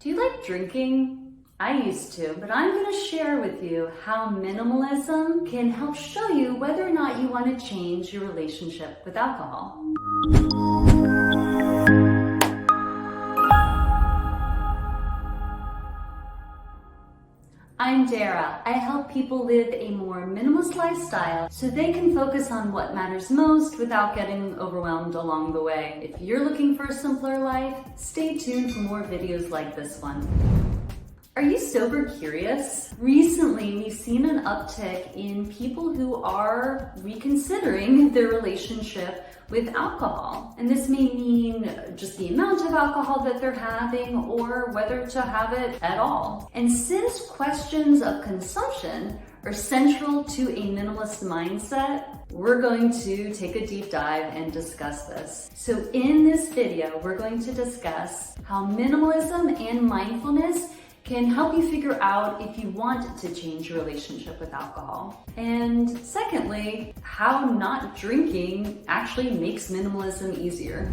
Do you like drinking? I used to, but I'm going to share with you how minimalism can help show you whether or not you want to change your relationship with alcohol. I'm Dara. I help people live a more minimalist lifestyle so they can focus on what matters most without getting overwhelmed along the way. If you're looking for a simpler life, stay tuned for more videos like this one. Are you sober curious? Recently, we've seen an uptick in people who are reconsidering their relationship with alcohol. And this may mean just the amount of alcohol that they're having or whether to have it at all. And since questions of consumption are central to a minimalist mindset, we're going to take a deep dive and discuss this. So in this video, we're going to discuss how minimalism and mindfulness can help you figure out if you want to change your relationship with alcohol. And secondly, how not drinking actually makes minimalism easier.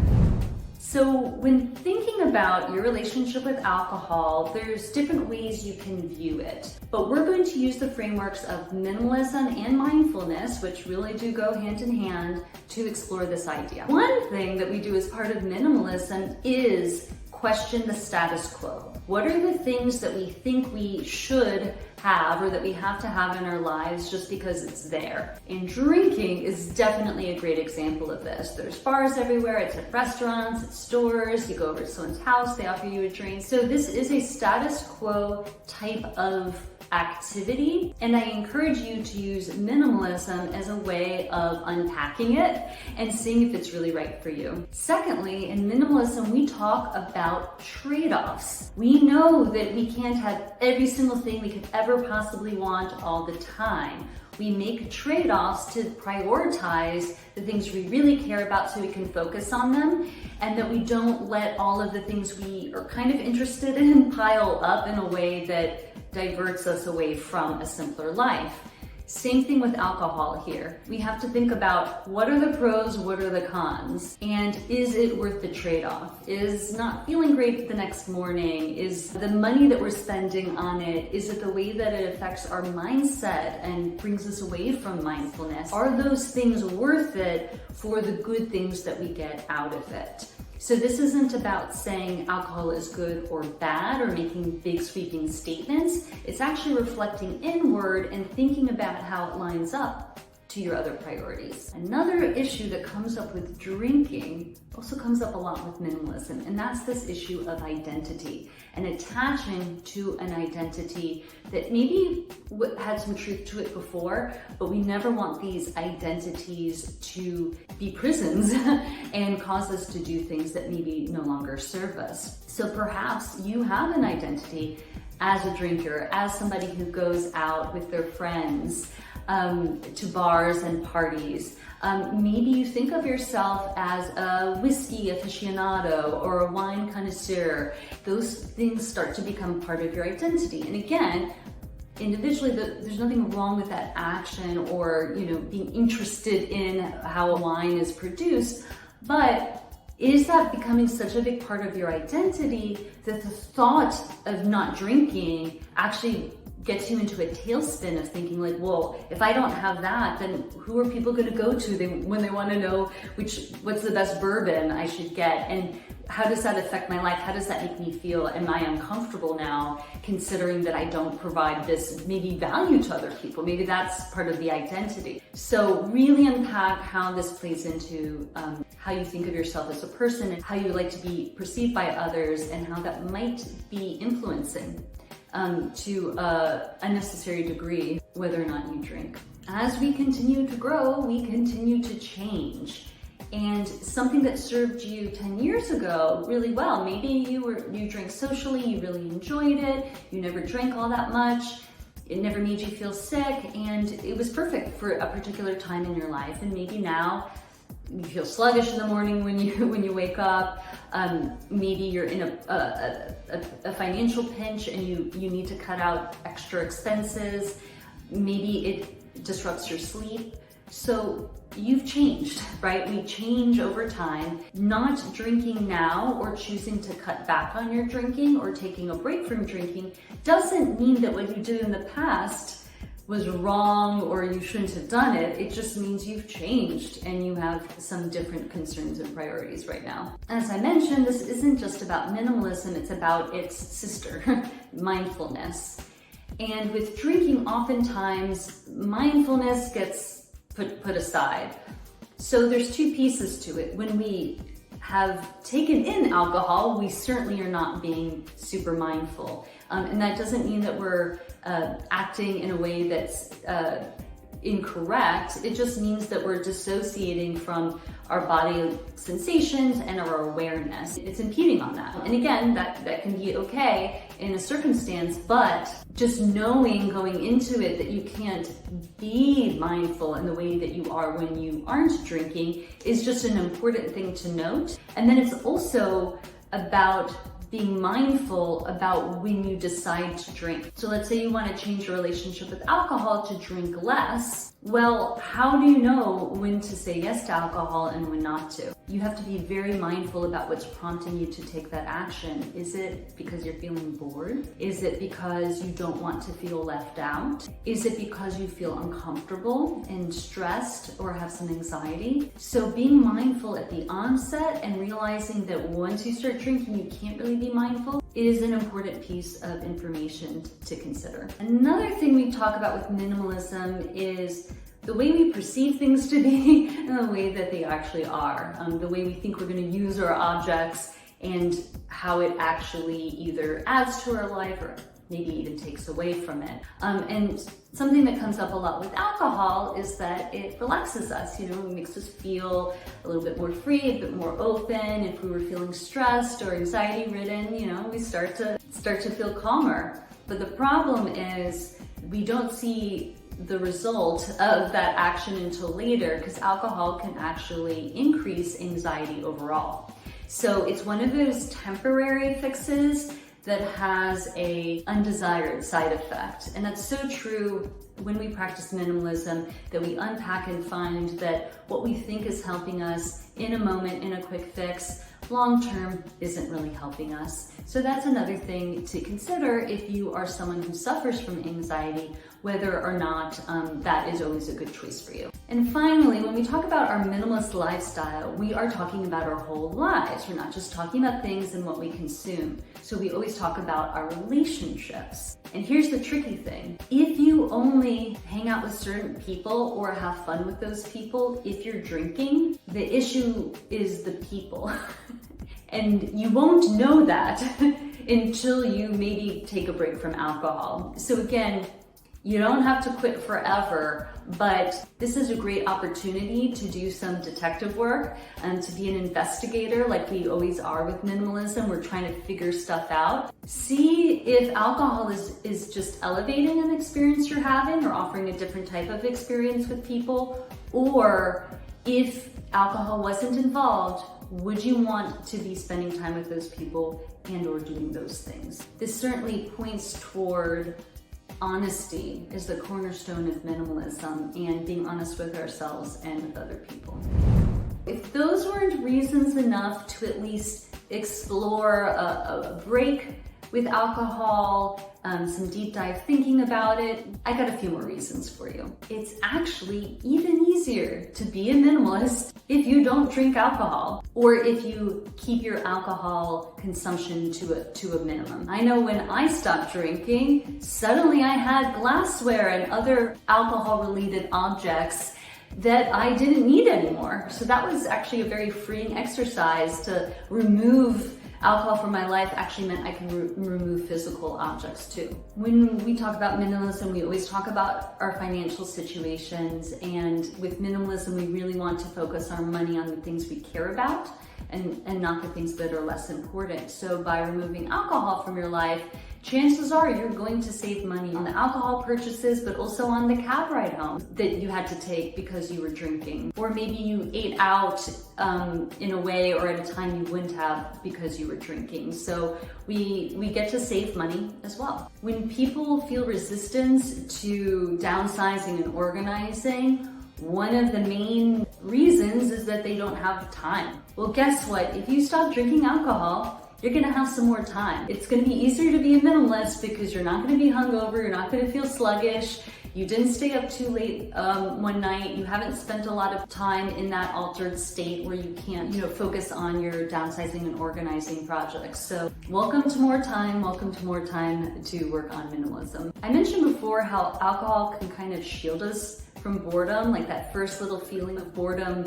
So when thinking about your relationship with alcohol, there's different ways you can view it. But we're going to use the frameworks of minimalism and mindfulness, which really do go hand in hand, to explore this idea. One thing that we do as part of minimalism is question the status quo. What are the things that we think we should have or that we have to have in our lives just because it's there? And drinking is definitely a great example of this. There's bars everywhere, it's at restaurants, it's stores, you go over to someone's house, they offer you a drink. So this is a status quo type of activity, and I encourage you to use minimalism as a way of unpacking it and seeing if it's really right for you. Secondly, in minimalism, we talk about trade-offs. We know that we can't have every single thing we could ever possibly want all the time. We make trade-offs to prioritize the things we really care about so we can focus on them, and that we don't let all of the things we are kind of interested in pile up in a way that diverts us away from a simpler life. Same thing with alcohol here. We have to think about what are the pros, what are the cons, and is it worth the trade-off? Is not feeling great the next morning, is the money that we're spending on it, is it the way that it affects our mindset and brings us away from mindfulness? Are those things worth it for the good things that we get out of it? So this isn't about saying alcohol is good or bad or making big sweeping statements. It's actually reflecting inward and thinking about how it lines up to your other priorities. Another issue that comes up with drinking also comes up a lot with minimalism, and that's this issue of identity and attaching to an identity that maybe had some truth to it before, but we never want these identities to be prisons and cause us to do things that maybe no longer serve us. So perhaps you have an identity as a drinker, as somebody who goes out with their friends, to bars and parties. Maybe you think of yourself as a whiskey aficionado or a wine connoisseur. Those things start to become part of your identity. And again, individually, there's nothing wrong with that action or being interested in how wine is produced, but is that becoming such a big part of your identity that the thought of not drinking actually gets you into a tailspin of thinking like, well, if I don't have that, then who are people going to go to when they want to know what's the best bourbon I should get? And how does that affect my life? How does that make me feel? Am I uncomfortable now considering that I don't provide this maybe value to other people? Maybe that's part of the identity. So really unpack how this plays into how you think of yourself as a person and how you like to be perceived by others and how that might be influencing to a necessary degree whether or not you drink. As we continue to grow, we continue to change. And something that served you 10 years ago really well, maybe you drank socially, you really enjoyed it, you never drank all that much, it never made you feel sick, and it was perfect for a particular time in your life. And maybe now you feel sluggish in the morning when you wake up. Maybe you're in a financial pinch and you need to cut out extra expenses. Maybe it disrupts your sleep. So you've changed, right? We change over time. Not drinking now or choosing to cut back on your drinking or taking a break from drinking doesn't mean that what you did in the past was wrong or you shouldn't have done it. It just means you've changed and you have some different concerns and priorities right now. As I mentioned, this isn't just about minimalism, it's about its sister, mindfulness. And with drinking, oftentimes mindfulness gets put aside. So there's two pieces to it. When we have taken in alcohol, we certainly are not being super mindful. And that doesn't mean that we're acting in a way that's incorrect. It just means that we're dissociating from our body sensations and our awareness. It's impeding on that. And again, that can be okay in a circumstance, but just knowing going into it that you can't be mindful in the way that you are when you aren't drinking is just an important thing to note. And then it's also about being mindful about when you decide to drink. So let's say you want to change your relationship with alcohol to drink less. Well, how do you know when to say yes to alcohol and when not to? You have to be very mindful about what's prompting you to take that action. Is it because you're feeling bored? Is it because you don't want to feel left out? Is it because you feel uncomfortable and stressed or have some anxiety? So being mindful at the onset and realizing that once you start drinking, you can't really be mindful is an important piece of information to consider. Another thing we talk about with minimalism is the way we perceive things to be and the way that they actually are. The way we think we're going to use our objects and how it actually either adds to our life or maybe even takes away from it. And something that comes up a lot with alcohol is that it relaxes us, it makes us feel a little bit more free, a bit more open. If we were feeling stressed or anxiety ridden, we start to feel calmer. But the problem is we don't see the result of that action until later, because alcohol can actually increase anxiety overall. So it's one of those temporary fixes that has a undesired side effect. And that's so true when we practice minimalism, that we unpack and find that what we think is helping us in a moment, in a quick fix, long-term isn't really helping us. So that's another thing to consider if you are someone who suffers from anxiety, whether or not that is always a good choice for you. And finally, when we talk about our minimalist lifestyle, we are talking about our whole lives. We're not just talking about things and what we consume. So we always talk about our relationships. And here's the tricky thing. If you only hang out with certain people or have fun with those people, if you're drinking, the issue is the people. And you won't know that until you maybe take a break from alcohol. So again, you don't have to quit forever, but this is a great opportunity to do some detective work and to be an investigator like we always are with minimalism. We're trying to figure stuff out. See if alcohol is just elevating an experience you're having or offering a different type of experience with people, or if alcohol wasn't involved, would you want to be spending time with those people and or doing those things? This certainly points toward honesty is the cornerstone of minimalism, and being honest with ourselves and with other people. If those weren't reasons enough to at least explore a break with alcohol, some deep dive thinking about it, I got a few more reasons for you. It's actually even easier to be a minimalist if you don't drink alcohol, or if you keep your alcohol consumption to a minimum. I know when I stopped drinking, suddenly I had glassware and other alcohol-related objects that I didn't need anymore. So that was actually a very freeing exercise. To remove alcohol from my life actually meant I could remove physical objects too. When we talk about minimalism, we always talk about our financial situations, and with minimalism, we really want to focus our money on the things we care about and not the things that are less important. So by removing alcohol from your life, chances are you're going to save money on the alcohol purchases, but also on the cab ride home that you had to take because you were drinking. Or maybe you ate out in a way or at a time you wouldn't have because you were drinking. So we get to save money as well. When people feel resistance to downsizing and organizing, one of the main reasons is that they don't have time. Well, guess what? If you stop drinking alcohol, you're gonna have some more time. It's gonna be easier to be a minimalist because you're not gonna be hungover, you're not gonna feel sluggish, you didn't stay up too late one night, you haven't spent a lot of time in that altered state where you can't, focus on your downsizing and organizing projects. So welcome to more time to work on minimalism. I mentioned before how alcohol can kind of shield us from boredom, like that first little feeling of boredom.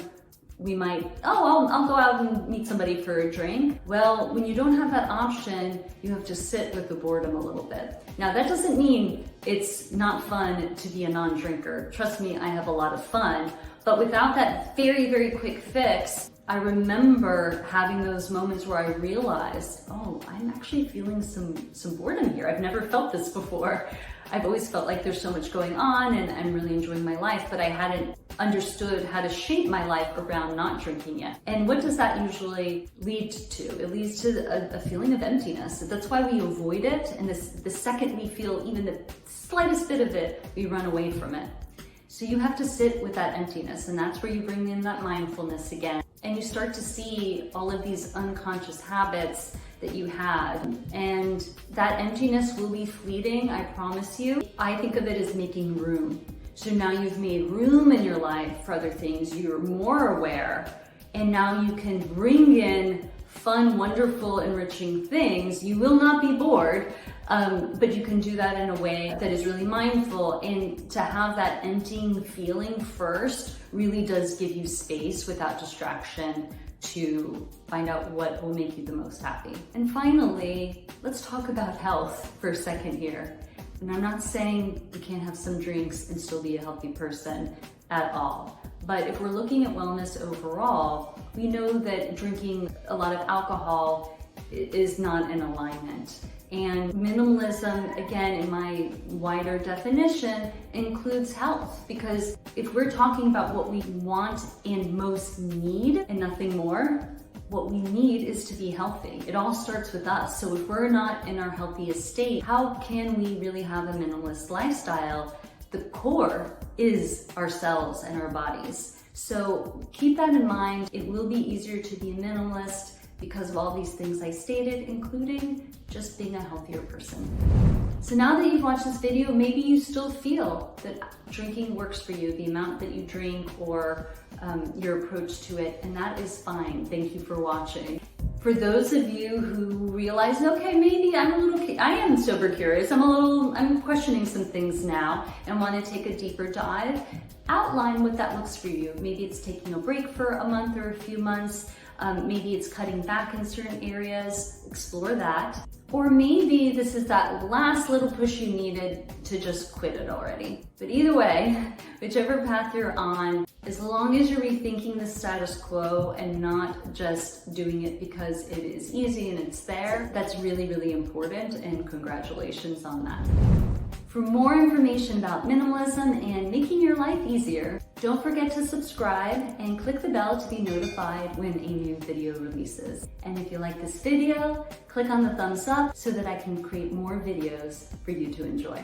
We might, I'll go out and meet somebody for a drink. Well, when you don't have that option, you have to sit with the boredom a little bit. Now, that doesn't mean it's not fun to be a non-drinker. Trust me, I have a lot of fun. But without that very, very quick fix, I remember having those moments where I realized, I'm actually feeling some boredom here. I've never felt this before. I've always felt like there's so much going on and I'm really enjoying my life, but I hadn't understood how to shape my life around not drinking yet. And what does that usually lead to? It leads to a feeling of emptiness. That's why we avoid it. And the second we feel even the slightest bit of it, we run away from it. So you have to sit with that emptiness, and that's where you bring in that mindfulness again. And you start to see all of these unconscious habits that you had. And that emptiness will be fleeting, I promise you. I think of it as making room. So now you've made room in your life for other things, you're more aware, and now you can bring in fun, wonderful, enriching things. You will not be bored, but you can do that in a way that is really mindful. And to have that emptying feeling first really does give you space without distraction to find out what will make you the most happy. And finally, let's talk about health for a second here. And I'm not saying you can't have some drinks and still be a healthy person at all. But if we're looking at wellness overall, we know that drinking a lot of alcohol is not in alignment. And minimalism, again, in my wider definition, includes health. Because if we're talking about what we want and most need and nothing more, what we need is to be healthy. It all starts with us. So if we're not in our healthiest state, how can we really have a minimalist lifestyle? The core is ourselves and our bodies. So keep that in mind. It will be easier to be a minimalist because of all these things I stated, including just being a healthier person. So now that you've watched this video, maybe you still feel that drinking works for you, the amount that you drink or your approach to it, and that is fine. Thank you for watching. For those of you who realize, okay, maybe I am sober curious, I'm questioning some things now and want to take a deeper dive, outline what that looks for you. Maybe it's taking a break for a month or a few months. Maybe it's cutting back in certain areas, explore that. Or maybe this is that last little push you needed to just quit it already. But either way, whichever path you're on, as long as you're rethinking the status quo and not just doing it because it is easy and it's there, that's really, really important, and congratulations on that. For more information about minimalism and making your life easier, don't forget to subscribe and click the bell to be notified when a new video releases. And if you like this video, click on the thumbs up so that I can create more videos for you to enjoy.